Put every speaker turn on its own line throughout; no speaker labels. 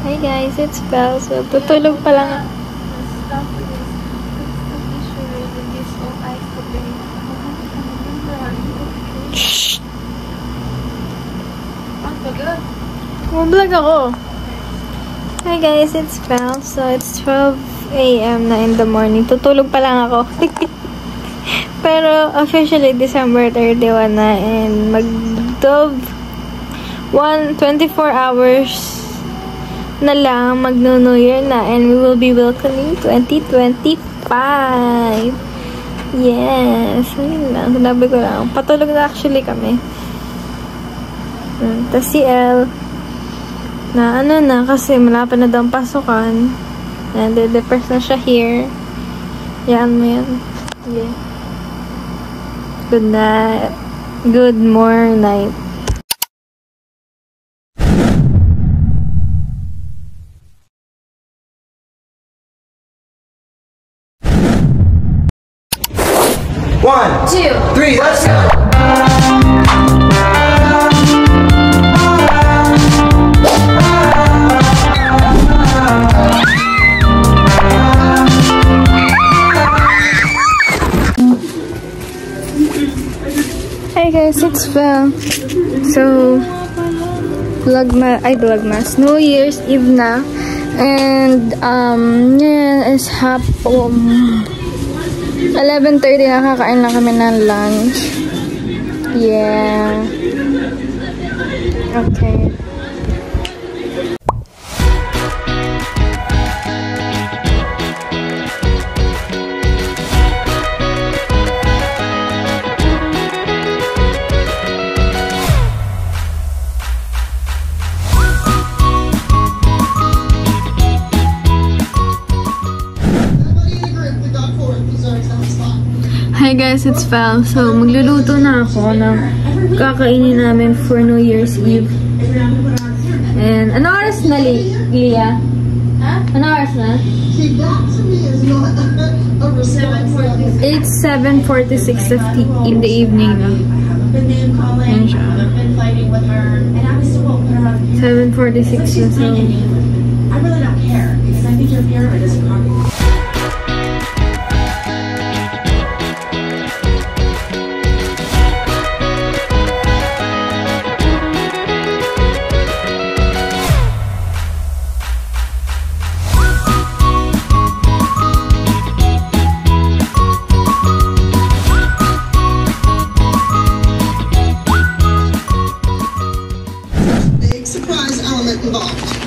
Hi guys, it's Belle. So, tutulog pa lang. Shhh! Mablog ako. Hi guys, it's Belle. So, it's 12 a.m. na in the morning. Tutulog pa lang ako. Pero, officially, December 31 na. And mag-24 hours na lang, mag-New Year na, and we will be welcoming 2025. Yes. Ayun lang. Sinabi ko lang. Patulog na actually kami. Tapos si Elle, na ano na, kasi malapit na daw ang pasukan. And the first na siya here. Yan mo yan. Yeah. Good night. Good morning.
One, two, three, let's go!
Hey guys, it's Belle. So, Vlogmas, New Year's Eve na. And, yeah, it's 11:30 nakakain lang kami ng lunch. Yeah. Okay. Hi guys, it's Val. So, magluluto na ako ng kakainin namin for New Year's Eve. And, ano oras na, Leah? Ano oras na? It's 7:46 in the evening na. Ayan siya. 7:46 na, so... I really don't care, because I think your pyramid is wrong.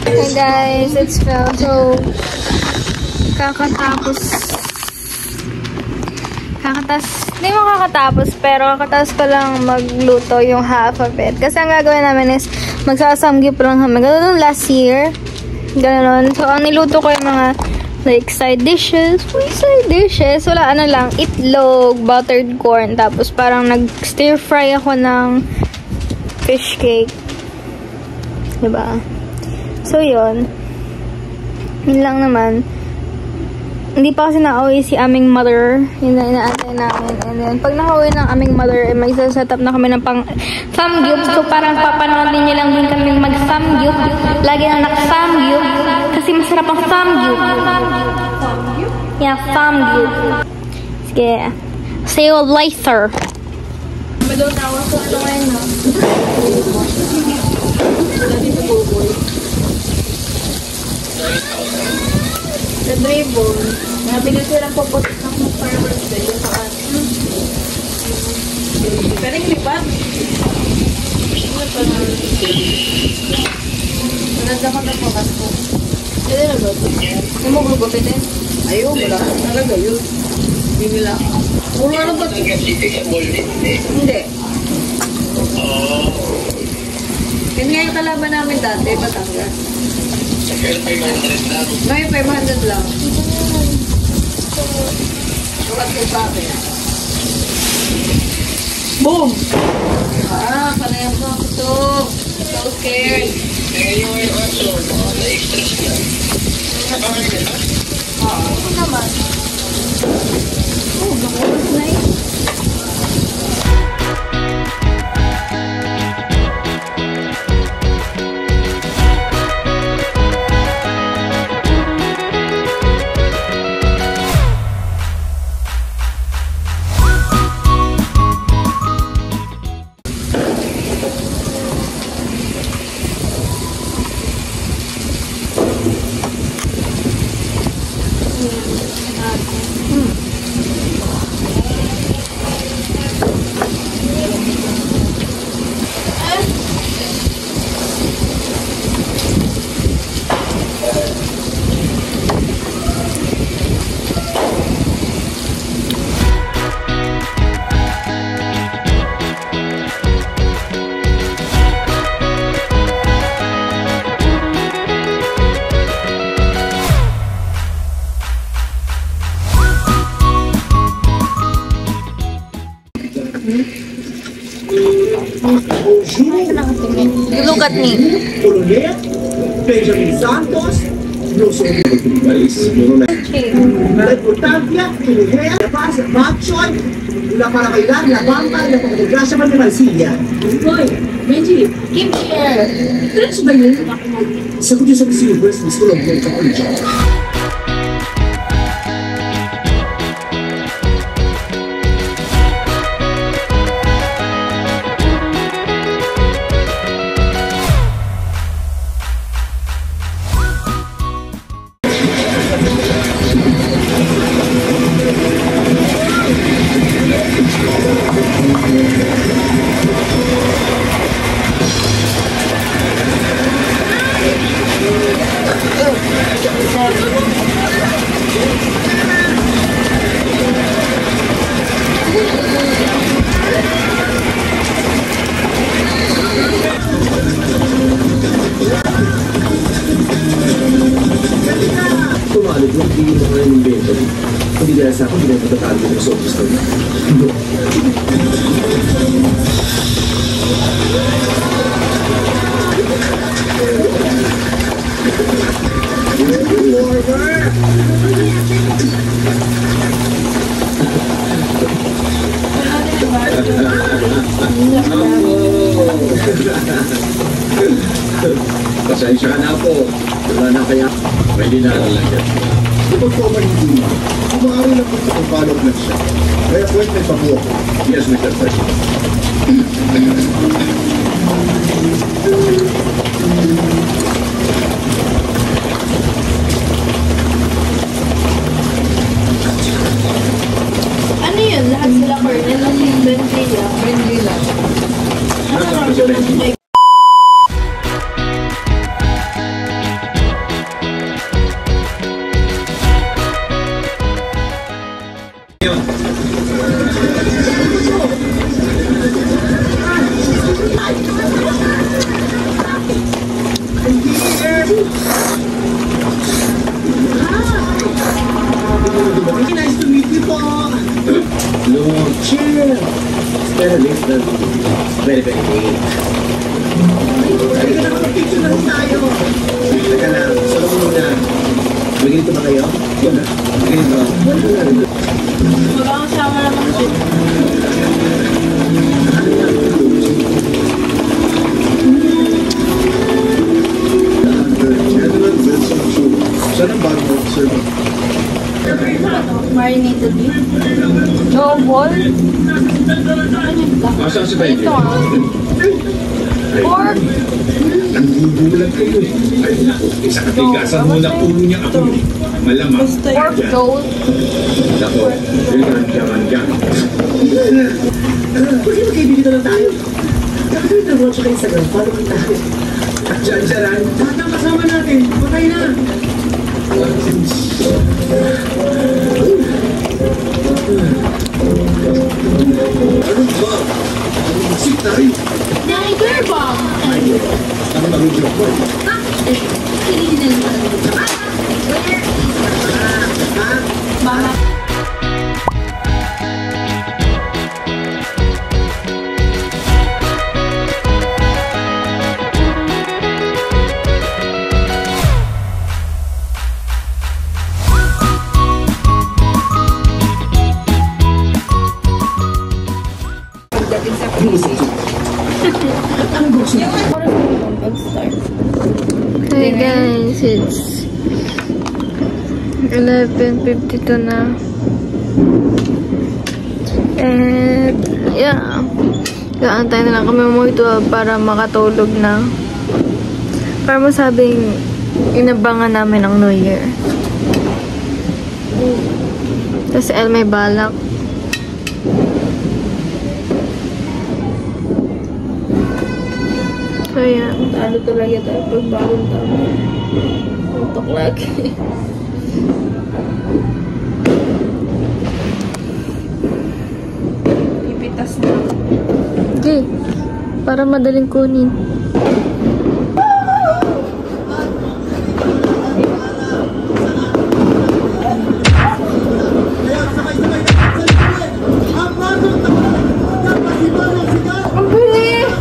Hey guys, it's Phil. So, hindi mo kakatapos, pero kakatapos ko lang magluto yung half of it. Kasi ang gagawin namin is, magsasamgip lang kami. Ganun last year. Ganun. So, ang niluto ko yung mga, like, side dishes. Wala, ano lang, itlog, buttered corn. Tapos, parang nag-stir fry ako ng fish cake. Diba? So, yun. Yun lang naman. Hindi pa kasi na-uwi si aming mother. Yun na inaantay namin. And then, pag na-uwi ng aming mother, may set up na kami ng pang-samgyup. So, parang papanoodin niyo lang din kami mag-samgyup. Lagi na nak-samgyup. Kasi masarap ang samgyup. Yeah, samgyup. Sige. See you later. Maglutawa ko ito ngayon, no? The dribble. Nabili silang puputik ng fireworks din yung saan. Pero yung lipat. Nagda ko na pukas ko. Hindi na ba ito? Hindi mo gugupit eh? Ayaw, wala ka talaga yun. Hindi nila. Wala na ba ito? Hindi. Yun nga yung kalaban namin dati, Batangas. May 500 lang. Sukat ko pa ako yan. Boom! Panayang ko ako to. So scared. Ako naman. Nakulas na eh. Look at me.
Coronel, Benjamin Santos, Rosario Rodriguez, La Importancia, Pinujea, La Paz, Machoy, La Parabailar, La Bamba, La Pagkagrasya man ni Marsilia. Hoy, Benji, Kim here. Diretso ba yun? Sagot yun sa Miss Universe, Miss Colombia, at Origin. Tumalog lang, hindi mo na yung inventory. Hindi dahil sa ako, hindi na matatalo ng sopas na yun. Pasensya ka na po. Wala na kaya. Pwede na lang yan. Kapag po manigima, kumari lang po sa pagpalog na siya. Kaya po may pabuo. Yes, Mr. President.
Ano yun? Lahat sila Colonel at Benzilla. Benzilla. Ano?
Nice to meet you po. No, chill. It's better late than very, very late. Halika na mag-picture na rin tayo. Halika na, solo mo muna. Maginito ba kayo? Yun na. Maginito.
Magkakasama naman siya.
Saan ang bago mo, sir?
Marinated beef. No ball.
Saan si Benji?
Ito ah. Pork.
Nanggugulat kayo eh. Ay, isa katigasan mo na ulo niya ako. Malamang.
Pork roll.
Ako, yaman-yaman. Pwede magkaibigan na lang tayo. Dapat yung nag-watch sa Instagram. Paano kang tayo? At dyan-dyan, lahat ng kasama natin. Patay na. Ano ba? Magsik na rin.
Niger bomb.
Ano ba yung joke ko?
Mama. Hey guys, it's 11:52 na. And yeah, kaantay na lang kami mo ito para makatulog na. Para masabing inabangan namin ang New Year. Tapos El may balak. So yan, talo talaga tayo pag bagong taon. Utok lagi. Ipitas na. Okay, para madaling kunin. Ang bilis!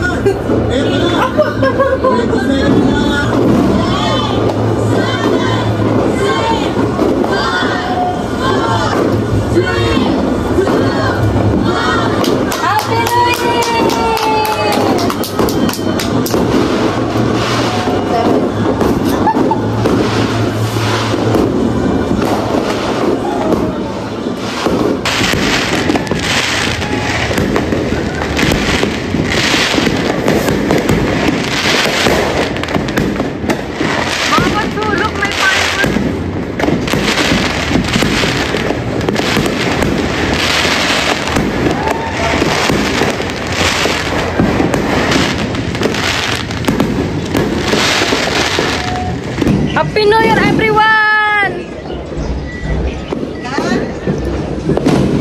Happy New Year, everyone!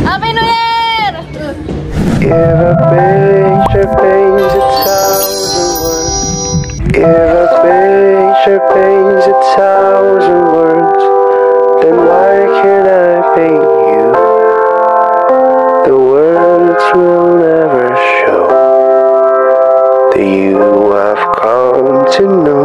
Happy New Year!
If a picture paints 1,000 words, if a picture paints 1,000 words, then why can't I paint you? The words will never show that you have come to know.